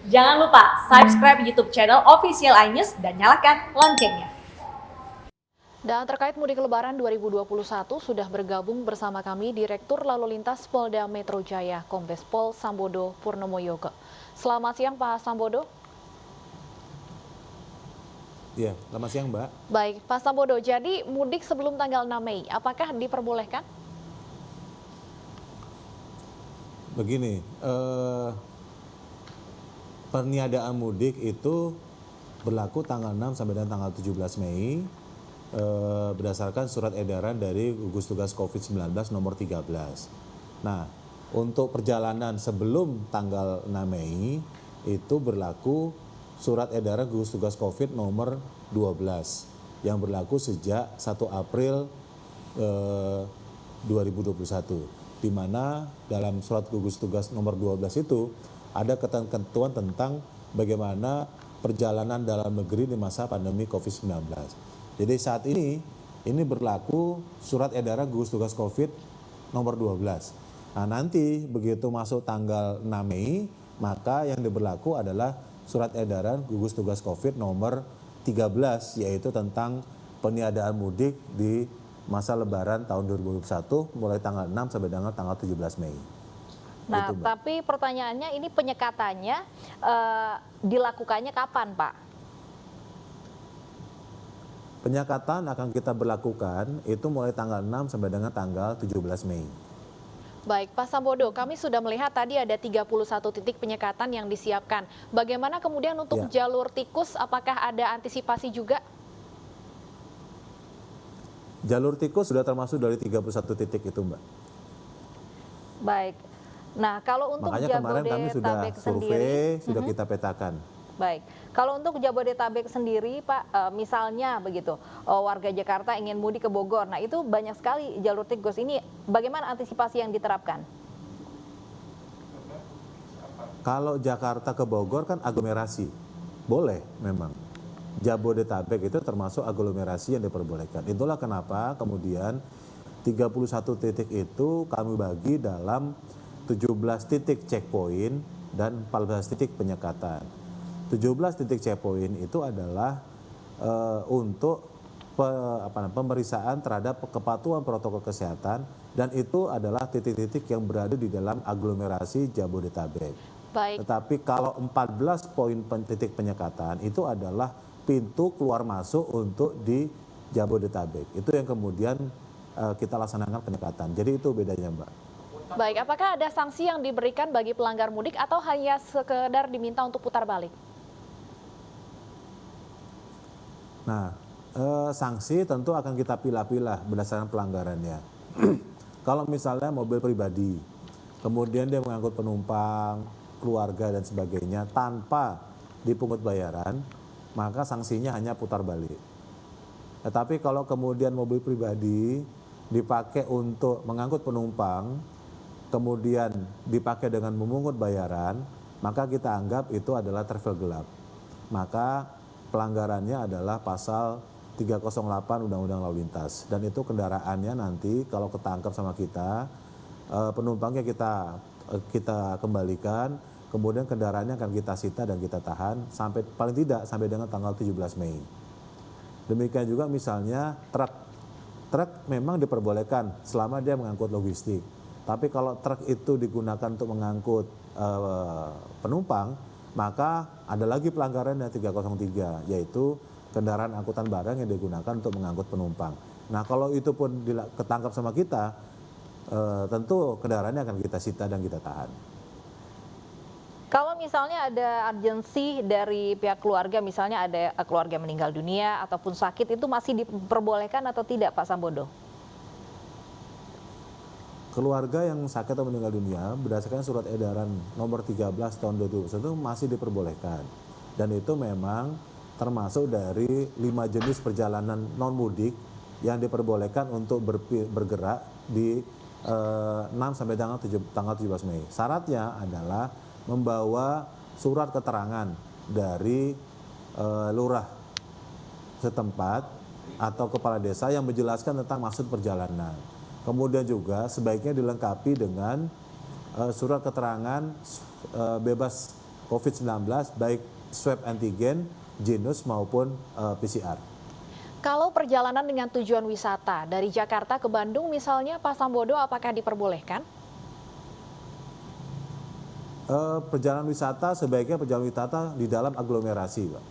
Jangan lupa subscribe YouTube channel Official iNews dan nyalakan loncengnya. Dan terkait mudik lebaran 2021 sudah bergabung bersama kami Direktur Lalu Lintas Polda Metro Jaya, Kombes Pol Sambodo Purnomoyogo. Selamat siang Pak Sambodo. Iya, selamat siang Mbak. Baik, Pak Sambodo, jadi mudik sebelum tanggal 6 Mei, apakah diperbolehkan? Begini, peniadaan mudik itu berlaku tanggal 6 sampai dengan tanggal 17 Mei berdasarkan surat edaran dari gugus tugas COVID-19 nomor 13. Nah, untuk perjalanan sebelum tanggal 6 Mei itu berlaku surat edaran gugus tugas COVID nomor 12 yang berlaku sejak 1 April 2021. Di mana dalam surat gugus tugas nomor 12 itu ada ketentuan tentang bagaimana perjalanan dalam negeri di masa pandemi COVID-19. Jadi saat ini berlaku surat edaran gugus tugas COVID nomor 12. Nah nanti begitu masuk tanggal 6 Mei, maka yang diberlaku adalah surat edaran gugus tugas COVID nomor 13, yaitu tentang peniadaan mudik di masa lebaran tahun 2021 mulai tanggal 6 sampai dengan tanggal 17 Mei. Nah, Gitu, tapi pertanyaannya ini penyekatannya dilakukannya kapan, Pak? Penyekatan akan kita berlakukan itu mulai tanggal 6 sampai dengan tanggal 17 Mei. Baik, Pak Sambodo, kami sudah melihat tadi ada 31 titik penyekatan yang disiapkan. Bagaimana kemudian untuk jalur tikus, apakah ada antisipasi juga? Jalur tikus sudah termasuk dari 31 titik itu, Mbak. Baik. Nah, kalau untuk makanya kemarin kami sudah survei, sudah kita petakan. Baik. Kalau untuk Jabodetabek sendiri, Pak, misalnya begitu, warga Jakarta ingin mudik ke Bogor, nah itu banyak sekali jalur tikus ini. Bagaimana antisipasi yang diterapkan? Kalau Jakarta ke Bogor kan aglomerasi, boleh memang. Jabodetabek itu termasuk aglomerasi yang diperbolehkan. Itulah kenapa kemudian 31 titik itu kami bagi dalam 17 titik checkpoint dan 14 titik penyekatan. 17 titik checkpoint itu adalah untuk pemeriksaan terhadap kepatuhan protokol kesehatan dan itu adalah titik-titik yang berada di dalam aglomerasi Jabodetabek. Baik. Tetapi kalau 14 poin titik penyekatan itu adalah pintu keluar masuk untuk di Jabodetabek. Itu yang kemudian kita laksanakan penyekatan. Jadi itu bedanya, Mbak. Baik, apakah ada sanksi yang diberikan bagi pelanggar mudik atau hanya sekedar diminta untuk putar balik? Nah, sanksi tentu akan kita pilah-pilah berdasarkan pelanggarannya. Kalau misalnya mobil pribadi, kemudian dia mengangkut penumpang, keluarga dan sebagainya tanpa dipungut bayaran, maka sanksinya hanya putar balik. Tetapi kalau kemudian mobil pribadi dipakai untuk mengangkut penumpang, kemudian dipakai dengan memungut bayaran, maka kita anggap itu adalah travel gelap. Maka pelanggarannya adalah pasal 308 Undang-Undang Lalu Lintas. Dan itu kendaraannya nanti kalau ketangkap sama kita, penumpangnya kita kembalikan, kemudian kendaraannya akan kita sita dan kita tahan sampai paling tidak sampai dengan tanggal 17 Mei. Demikian juga misalnya truk. Truk memang diperbolehkan selama dia mengangkut logistik. Tapi kalau truk itu digunakan untuk mengangkut penumpang, maka ada lagi pelanggaran yang 303, yaitu kendaraan angkutan barang yang digunakan untuk mengangkut penumpang. Nah kalau itu pun ketangkap sama kita, tentu kendaraannya akan kita sita dan kita tahan. Kalau misalnya ada urgensi dari pihak keluarga, misalnya ada keluarga meninggal dunia ataupun sakit, itu masih diperbolehkan atau tidak, Pak Sambodo? Keluarga yang sakit atau meninggal dunia berdasarkan surat edaran nomor 13 tahun 2021 masih diperbolehkan. Dan itu memang termasuk dari 5 jenis perjalanan non mudik yang diperbolehkan untuk bergerak di 6 sampai tanggal 17 Mei. Syaratnya adalah membawa surat keterangan dari lurah setempat atau kepala desa yang menjelaskan tentang maksud perjalanan. Kemudian juga sebaiknya dilengkapi dengan surat keterangan bebas COVID-19 baik swab antigen, genus maupun PCR. Kalau perjalanan dengan tujuan wisata dari Jakarta ke Bandung misalnya Pak Sambodo, apakah diperbolehkan? Perjalanan wisata sebaiknya perjalanan wisata di dalam aglomerasi, Pak.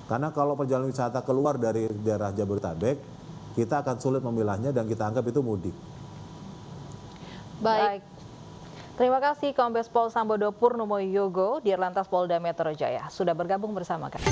Karena kalau perjalanan wisata keluar dari daerah Jabodetabek, kita akan sulit memilahnya dan kita anggap itu mudik. Baik. Terima kasih Kombes Pol Sambodo Purnomo Yogo, Dirlantas Polda Metro Jaya, sudah bergabung bersama kami.